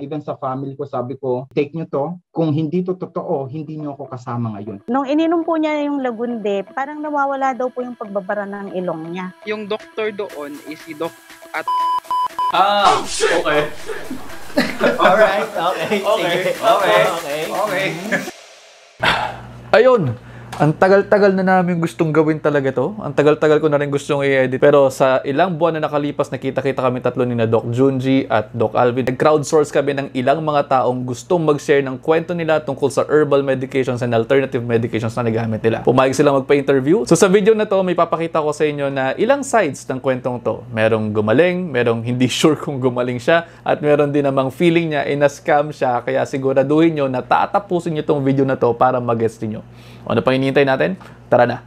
Even sa family ko, sabi ko, take nyo to. Kung hindi to totoo, hindi nyo ako kasama ngayon. Nung ininom po niya yung Lagunde, parang nawawala daw po yung pagbabara ng ilong niya. Yung doktor doon is si Doc at... Okay. Alright, okay. Okay. Ayun! Ang tagal-tagal na namin gustong gawin talaga to. Ang tagal-tagal ko na rin gustong i-edit. Pero sa ilang buwan na nakalipas, nakita-kita kami tatlo ni na Doc Junji at Doc Alvin. Nag-crowdsource kami ng ilang mga taong gustong mag-share ng kwento nila tungkol sa herbal medications and alternative medications na nagamit nila. Pumayag sila magpa-interview. So sa video na to, may papakita ko sa inyo na ilang sides ng kwentong to. Merong gumaling, merong hindi sure kung gumaling siya, at meron din namang feeling niya na-scam siya. Kaya siguraduhin nyo na tatapusin nyo tong video na to para mag-gets niyo. Ano pang hinihintay natin? Tara na!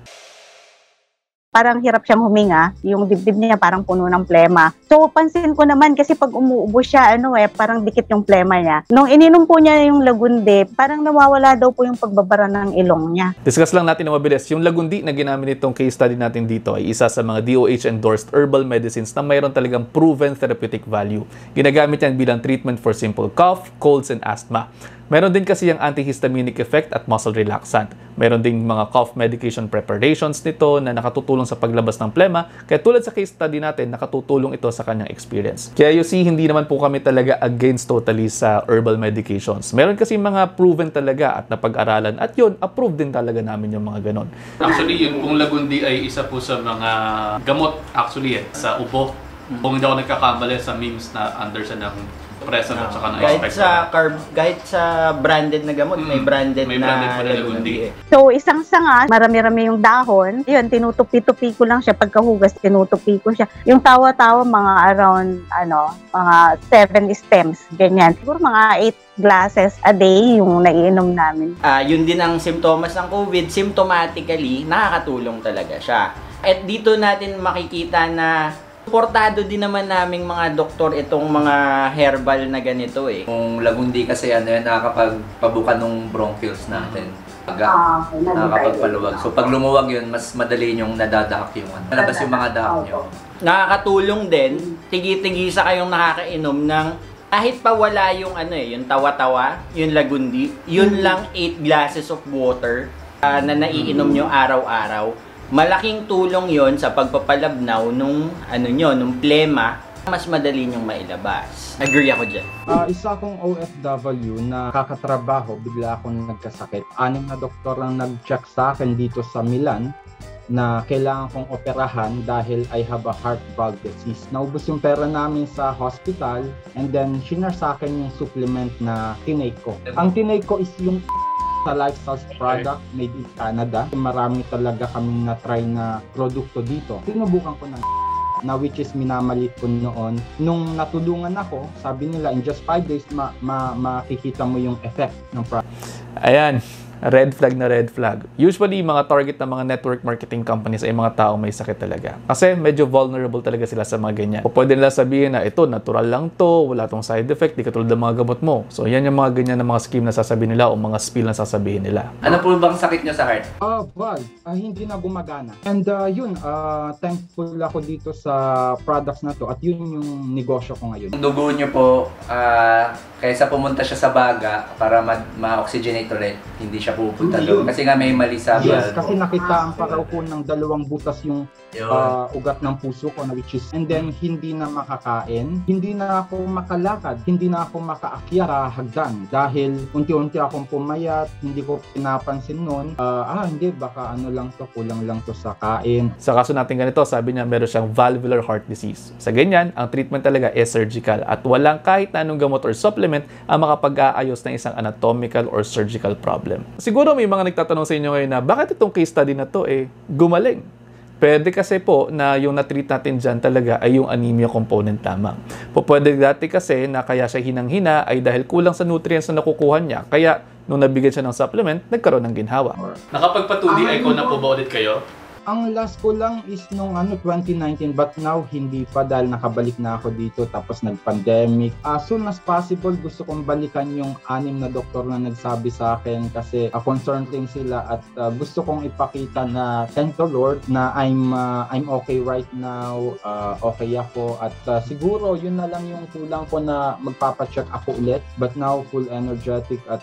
Parang hirap siyang huminga, yung dibdib niya parang puno ng plema. So pansin ko naman kasi pag umuubo siya, parang dikit yung plema niya. Nung ininom po niya yung Lagunde, parang nawawala daw po yung pagbabara ng ilong niya. Discuss lang natin na mabilis. Yung Lagundi na ginamit itong case study natin dito ay isa sa mga DOH-endorsed herbal medicines na mayroon talagang proven therapeutic value. Ginagamit yan bilang treatment for simple cough, colds, and asthma. Meron din kasi yung antihistaminic effect at muscle relaxant. Meron ding mga cough medication preparations nito na nakatutulong sa paglabas ng plema. Kaya tulad sa case study natin, nakatutulong ito sa kanyang experience. Kaya you see, hindi naman po kami talaga against totally sa herbal medications. Meron kasi mga proven talaga at napag-aralan. At yun, approved din talaga namin yung mga ganon. Actually, yung pong Lagundi ay isa po sa mga gamot actually sa ubo. Kung hindi ako nagkakamali sa memes na under siya ng Preson at saka ng kahit sa branded na gamot, may branded na Lagundi. So isang sanga, marami-rami yung dahon. Yun, tinutupi-tupi ko lang siya. Pagkahugas, tinutupi ko siya. Yung tawa-tawa, mga around, mga 7 stems, ganyan. Siguro mga 8 glasses a day yung naiinom namin. Yun din ang simptomas ng COVID. Symptomatically, nakakatulong talaga siya. At dito natin makikita na suportado din naman naming mga doktor itong mga herbal na ganito eh. Yung Lagundi kasi nakakapagpabuka ng bronchioles natin. Nakakapagpaluwag. So pag lumuwag yun, mas madali yung nadadahak yung nalabas yung mga dahak nyo. Nakakatulong din, tigi-tigisa kayong nakakainom ng kahit pa wala yung yung tawa-tawa, yung Lagundi, yun lang 8 glasses of water na naiinom nyo araw-araw. Malaking tulong yon sa pagpapalabnaw nung plema, mas madali nyong mailabas. Agree ako dyan. Isa akong OFW na kakatrabaho, bigla akong nagkasakit. 6 na doktor lang nag-check sa akin dito sa Milan na kailangan kong operahan dahil I have a heart valve disease. Naubos yung pera namin sa hospital and then shinare sa akin yung supplement na tinake ko. Ang tinake ko is yung sa lifestyle product made in Canada. Marami talaga kaming na-try na produkto dito. Sinubukan ko na which is minamalit ko noon. Nung natulungan ako, sabi nila in just 5 days makikita mo yung effect ng product. Ayan. Red flag na red flag. Usually, mga target ng mga network marketing companies ay mga taong may sakit talaga. Kasi medyo vulnerable talaga sila sa mga ganyan. O pwede nila sabihin na ito, natural lang to, wala tong side effect, di katulad ng mga gamot mo. So, yan yung mga ganyan na mga scheme na sasabihin nila o mga spill na sasabihin nila. Ano po bang sakit nyo sa heart? Hindi na gumagana. And thankful ako dito sa products na to at yun yung negosyo ko ngayon. Dugo nyo po, kaysa pumunta siya sa baga para ma-oxygenate ulit, hindi siya pupunta doon. Kasi nga may mali sa valve. Yes, kasi nakita ang paraw ko ng 2 butas yung ugat ng puso ko, which is, and then hindi na makakain, hindi na ako makalakad, hindi na ako makaakyat sa hagdan dahil unti-unti akong pumayat, hindi ko pinapansin noon. Hindi, baka kulang lang to sa kain. Sa kaso natin ganito, sabi niya meron siyang valvular heart disease. Sa ganyan, ang treatment talaga is surgical at walang kahit na anong gamot or supplement ang makapag-aayos ng isang anatomical or surgical problem. Siguro may mga nagtatanong sa inyo ngayon na bakit itong case study na to gumaling? Pwede kasi po na yung na-treat natin dyan talaga ay yung anemia component lamang. Pwede dati kasi na kaya siya hinang-hina ay dahil kulang sa nutrients na nakukuha niya. Kaya nung nabigyan siya ng supplement, nagkaroon ng ginhawa. Nakapagpa-2D echo na po ba ulit kayo? Ang last ko lang is nung 2019, but now hindi pa dahil nakabalik na ako dito tapos nag-pandemic. As soon as possible, gusto kong balikan yung 6 na doktor na nagsabi sa akin kasi concerned rin sila at gusto kong ipakita na thank the Lord na I'm okay right now, okay ako at siguro yun na lang yung kulang ko na magpapacheck ako ulit, but now full energetic at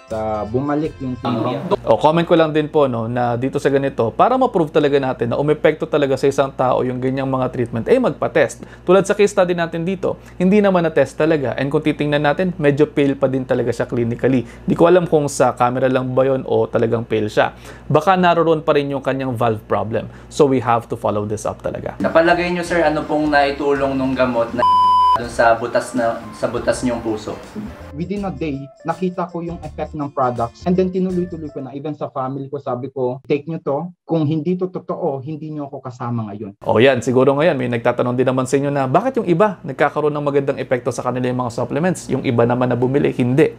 bumalik yung tingin. Comment ko lang din po no, na dito sa ganito, para ma-prove talaga natin na umepekto talaga sa isang tao yung ganyang mga treatment, magpa-test. Tulad sa case study natin dito, hindi naman na-test talaga. And kung titingnan natin, medyo pale pa din talaga siya clinically. Di ko alam kung sa camera lang ba yun o talagang pale siya. Baka naroon pa rin yung kanyang valve problem. So we have to follow this up talaga. Sa palagay nyo sir, ano pong naitulong nung gamot na dun sa butas niyong puso? Within a day, nakita ko yung effect ng products and then tinuloy-tuloy ko na. Even sa family ko, sabi ko, take nyo to. Kung hindi to totoo, hindi nyo ako kasama ngayon. Yan. Siguro ngayon, may nagtatanong din naman sa inyo na bakit yung iba nagkakaroon ng magandang epekto sa kanila yung mga supplements? Yung iba naman na bumili, hindi.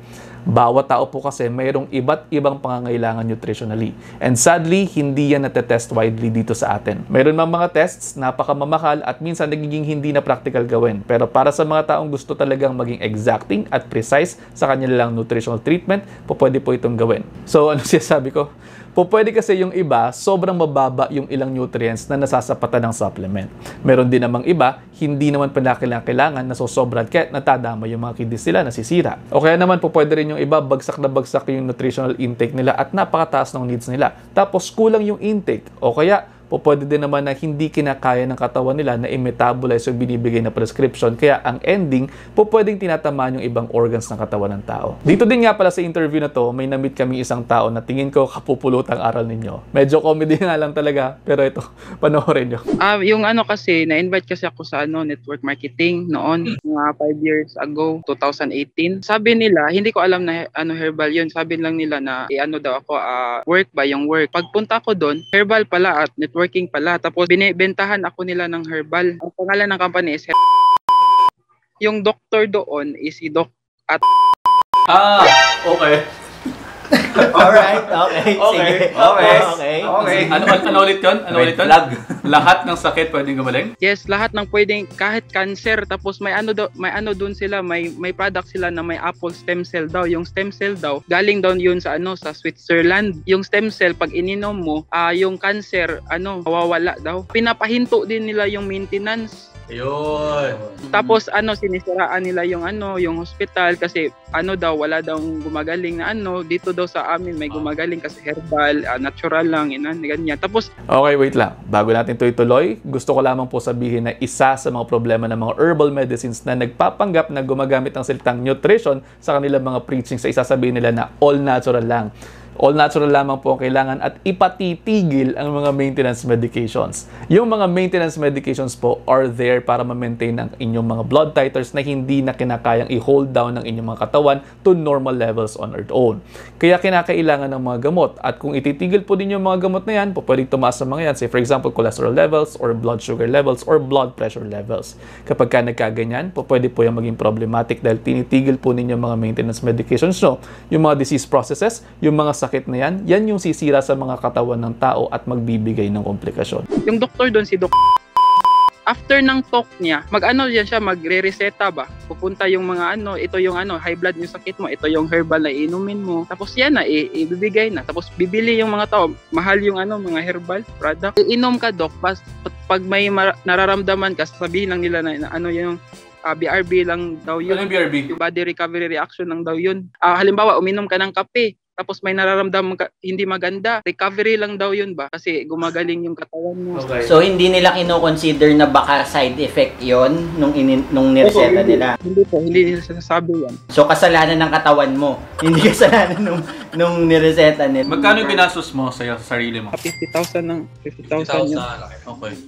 Bawat tao po kasi mayroong iba't ibang pangangailangan nutritionally. And sadly, hindi yan natetest widely dito sa atin. Mayroon mga tests, napakamamahal at minsan nagiging hindi na practical gawin. Pero para sa mga taong gusto talagang maging exacting at precise sa kanilang nutritional treatment, pwede po itong gawin. So, ano sinasabi ko? Pwede kasi yung iba, sobrang mababa yung ilang nutrients na nasasapatan ng supplement. Meron din namang iba, hindi naman kailangan na sobrang kahit natadama yung mga kidneys nila, nasisira. O kaya naman pwede rin yung iba, bagsak na bagsak yung nutritional intake nila at napakataas ng needs nila. Tapos kulang yung intake. O kaya pwede din naman na hindi kinakaya ng katawan nila na i-metabolize yung binibigay na prescription. Kaya ang ending, pwedeng tinatamaan yung ibang organs ng katawan ng tao. Dito din nga pala sa interview na to, may na-meet kami isang tao na tingin ko kapupulutang aral ninyo. Medyo comedy nga lang talaga, pero ito, panoorin nyo. Yung kasi, na-invite kasi ako sa network marketing noon, mga 5 years ago, 2018. Sabi nila, hindi ko alam na herbal yun. Sabi lang nila na daw ako, work ba yung work. Pagpunta ko doon, herbal pala at networking pala. Tapos binibentahan ako nila ng herbal. Ang pangalan ng company is yung doctor doon is si Doc at Okay. Alright, okay. Sige. Okay. Ano ulit yun? Lahat ng sakit pwedeng gumaling? Yes, lahat ng pwedeng, kahit cancer. Tapos may doon sila, may product sila na may apple stem cell daw. Yung stem cell daw, galing daw yun sa sa Switzerland. Yung stem cell, pag ininom mo, yung cancer, mawawala daw. Pinapahinto din nila yung maintenance. Ayun. Tapos sinisiraan nila yung yung hospital kasi daw wala daw gumagaling na dito daw sa amin may gumagaling kasi herbal, natural lang ganyan. Tapos okay, wait lang. Bago natin ito ituloy, gusto ko lamang po sabihin na isa sa mga problema ng mga herbal medicines na nagpapanggap na gumagamit ng salitang nutrition sa kanilang mga preachings, sa isasabihin nila na all natural lang. All natural lamang po ang kailangan at ipatitigil ang mga maintenance medications. Yung mga maintenance medications po are there para ma-maintain ang inyong mga blood titers na hindi na kinakayang i-hold down ng inyong mga katawan to normal levels on our own. Kaya kinakailangan ng mga gamot. At kung ititigil po din yung mga gamot na yan, pwedeng tumaas ang mga yan. Say for example, cholesterol levels or blood sugar levels or blood pressure levels. Kapag ka nagkaganyan, pwede po yung maging problematic dahil tinitigil po ninyo mga maintenance medications. So, yung mga disease processes, yung mga sakit na yan yung sisira sa mga katawan ng tao at magbibigay ng komplikasyon. Yung doktor doon, si Doc, after ng talk niya, yan siya, magre-reseta ba? Pupunta yung mga ito yung high blood yung sakit mo, ito yung herbal na inumin mo. Tapos yan na, ibibigay na. Tapos bibili yung mga tao, mahal yung mga herbal product. Inom ka, Doc, pag may nararamdaman ka, sabihin lang nila na yung BRB lang daw yun. Ano yung BRB? Yung body recovery reaction lang daw yun. Halimbawa, uminom ka ng kape, tapos may nararamdaman ka, hindi maganda. Recovery lang daw yun ba? Kasi gumagaling yung katawan mo. Okay. So, hindi nila kino-consider na baka side effect yon nung nireseta nila? Hindi nila sinasabi yan. So, kasalanan ng katawan mo. Hindi kasalanan nung nireseta nila. Magkano yung binastos mo sa sarili mo? 50,000 yun. Okay.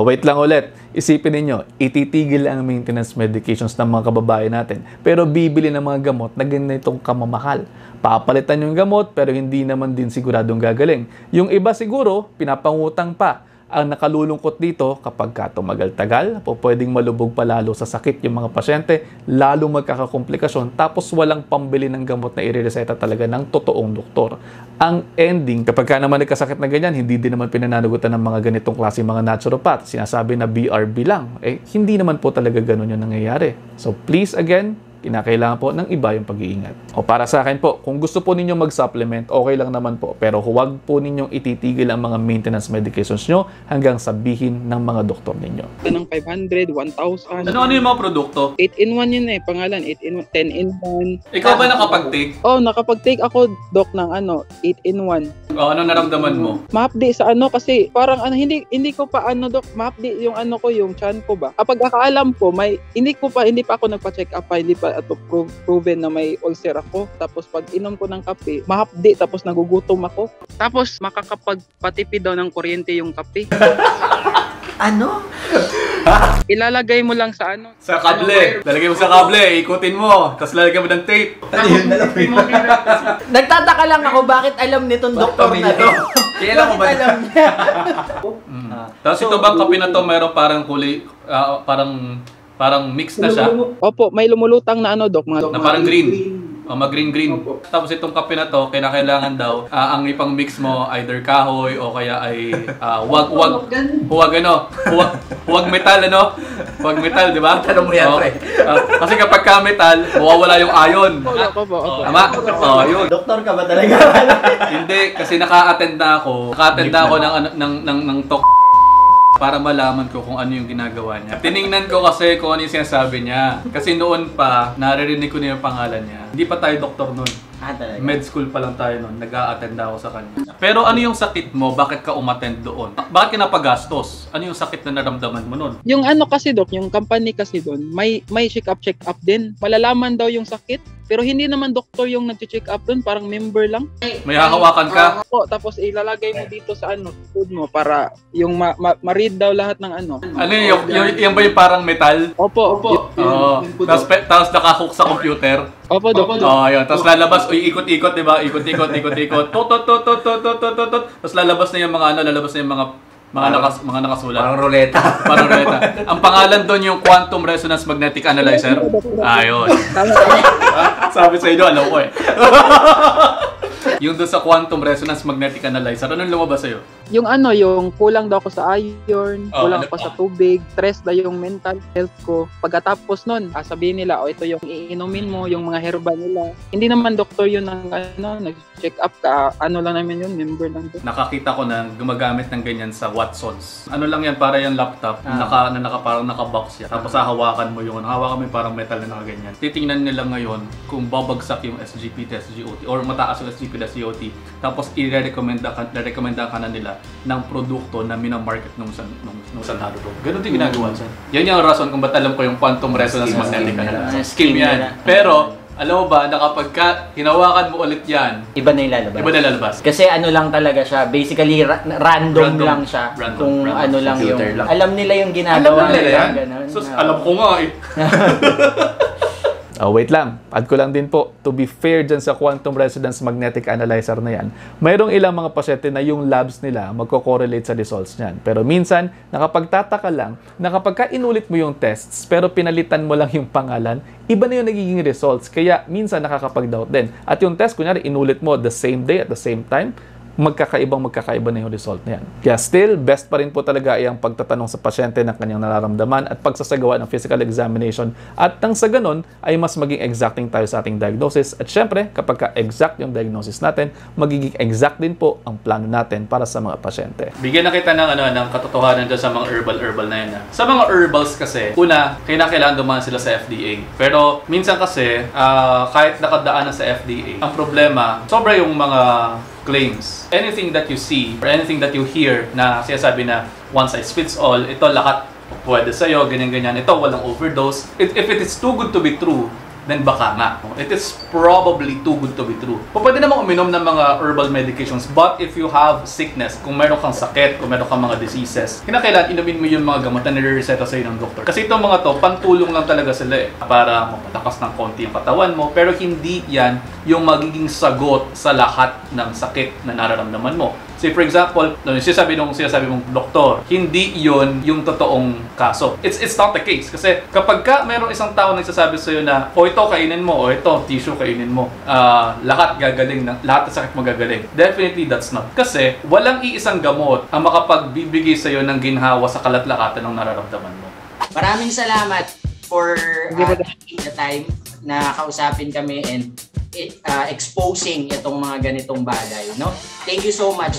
Wait lang ulit. Isipin ninyo, ititigil ang maintenance medications ng mga kababayan natin. Pero bibili ng mga gamot na ganitong kamamahal. Papalitan yung gamot pero hindi naman din siguradong gagaling. Yung iba siguro, pinapangutang pa. Ang nakalulungkot dito, kapag tumagal-tagal, pwedeng malubog palalo sa sakit yung mga pasyente, lalo magkakakomplikasyon, tapos walang pambili ng gamot na irereseta talaga ng totoong doktor. Ang ending, kapag naman nagkasakit na ganyan, hindi din naman pinanagutan ng mga ganitong klase mga naturopath. Sinasabi na BRB lang. Hindi naman po talaga ganun yung nangyayari. So please again, kinakailangan po ng iba yung pag-iingat. O para sa akin po, kung gusto po ninyo mag-supplement, okay lang naman po. Pero huwag po ninyong ititigil ang mga maintenance medications nyo hanggang sabihin ng mga doktor ninyo. Ng 500, 1,000. Ano yung mga produkto? 8-in-1 yun pangalan. 8-in-1, 10-in-1. Ikaw ba nakapag-take? Nakapag-take ako, Doc, ng 8-in-1. Ano naramdaman mo? Mahapdi sa kasi parang hindi ko pa Doc, mahapdi yung yung chan ko ba. Kapag akaalam ko, hindi pa ako nagpa-check up, hindi pa proven na may ulcer ako. Tapos pag inom ko ng kape, mahapdi, tapos nagugutom ako. Tapos makakapagpatipid daw ng kuryente yung kape. Ano? Ilalagay mo lang sa Sa kable. Lalagay mo sa kable, ikutin mo. Tapos lalagay mo ng tape. Nagtataka lang ako bakit alam nitong doktor na to. Kailan mo ba? Bakit alam niya? Tapos ito bang kape na to, mayroon parang kulay, parang mix na siya. Opo, may lumulutang na Doc, mga Na parang green. Mag-green-green. Tapos itong kape na to, kinakailangan daw, ang ipang mix mo, either kahoy o kaya ay huwag metal, Huwag metal, di ba? Tanong mo yan, pre. Kasi kapag ka-metal, mawawala yung ion. Opo. Tama? Yun. Doktor ka ba talaga? Hindi, kasi naka-attend na ako ng talk para malaman ko kung ano yung ginagawa niya. Tiningnan ko kasi kung ano yung sinasabi niya. Kasi noon pa, naririnig ko na yung pangalan niya. Hindi pa tayo doktor noon. Talaga? Med school pa lang tayo noon. Nag-a-attend ako sa kanya. Pero ano yung sakit mo? Bakit ka umattend doon? Bakit ka napagastos? Ano yung sakit na naramdaman mo noon? Yung kasi Doc, yung company kasi doon, may check up din. Malalaman daw yung sakit, pero hindi naman doktor yung nag-check up doon, parang member lang. May hahawakan ka? Tapos ilalagay mo dito sa food mo para yung ma-read daw lahat ng Ano yung ba yung parang metal? Opo. Tapos nakahook sa computer? Opo, Doc. Yun. Tapos lalabas, ikot-ikot, di ba? Ikot-ikot. Tot. Tapos lalabas na yung mga nakasulat. Parang ruleta. Ang pangalan doon yung Quantum Resonance Magnetic Analyzer. Ayun. Sabi sa inyo, alam ko Yung doon sa Quantum Resonance Magnetic Analyzer, anong lumabas sa'yo? Yung yung kulang daw ako sa iron, kulang ako sa tubig, stress daw yung mental health ko. Pagkatapos nun, sabihin nila, ito yung iinumin mo, yung mga herbal nila. Hindi naman doktor yun ng nag-check up ka, lang namin yun, member lang doon. Nakakita ko na gumagamit ng ganyan sa Watsons. Ano lang yan, para yung laptop, parang naka-box yan. Tapos hawakan mo yung parang metal na nakaganyan. Titingnan nila ngayon kung babagsak yung SGP, SGOT, or mataas yung SGP, SGOT. Tapos i-recommenda ka na nila ng produkto na minamarket nung San Haro. Ganun din ginagawa dyan. Yan yung rason kung ba't alam ko yung Quantum Resonance Magnetic Analyzer. Scheme yan. Pero, alam mo ba, na kapag hinawakan mo ulit yan, iba na ilalabas. Kasi lang talaga siya, basically random lang siya. Kung random lang yung, lang. Alam nila yung ginagawa. Alam nila yan? Alam ko nga Wait lang, add ko lang din po, to be fair dyan sa Quantum Resonance Magnetic Analyzer na yan, mayroong ilang mga pasyente na yung labs nila magko-correlate sa results niyan. Pero minsan, nakapagtataka lang na kapag inulit mo yung tests pero pinalitan mo lang yung pangalan, iba na yung nagiging results. Kaya minsan nakakapag-doubt din. At yung test, kunyari, inulit mo the same day at the same time, magkakaiba na yung result na yan. Kaya still, best pa rin po talaga ay ang pagtatanong sa pasyente ng kanyang nararamdaman at pagsasagawa ng physical examination at nang sa ganun ay mas maging exacting tayo sa ating diagnosis. At syempre, kapag ka-exact yung diagnosis natin, magiging exact din po ang plano natin para sa mga pasyente. Bigyan na kita ng katotohanan dyan sa mga herbal na yan. Sa mga herbals kasi, una, kailangan dumaan sila sa FDA. Pero minsan kasi, kahit nakadaanan sa FDA, ang problema, sobra yung mga claims. Anything that you see or anything that you hear na sinasabi na one size fits all, ito lahat pwede sa'yo, ganyan-ganyan, ito walang overdose. If it is too good to be true, then baka nga. It is probably too good to be true. Pwede namang uminom ng mga herbal medications, but if you have sickness, kung meron kang sakit, kung meron kang mga diseases, kinakailangan inumin mo yung mga gamot na nire-reseta sa'yo ng doktor. Kasi itong mga to, pantulong lang talaga sila para mapatakas ng konti yung katawan mo, pero hindi yan yung magiging sagot sa lahat ng sakit na nararamdaman mo. Say for example, sinasabi mong doktor, hindi yon yung totoong kaso. It's not the case. Kasi kapag mayroong isang tao nagsasabi sa'yo na, ito kainin mo, ito tissue kainin mo, lahat gagaling, lahat ng sakit magagaling. Definitely that's not. Kasi walang iisang gamot ang makapagbibigay sa'yo ng ginhawa sa kalat-lakatan ng nararamdaman mo. Maraming salamat for taking the time na kausapin kami and exposing itong mga ganitong bagay, no? Thank you so much.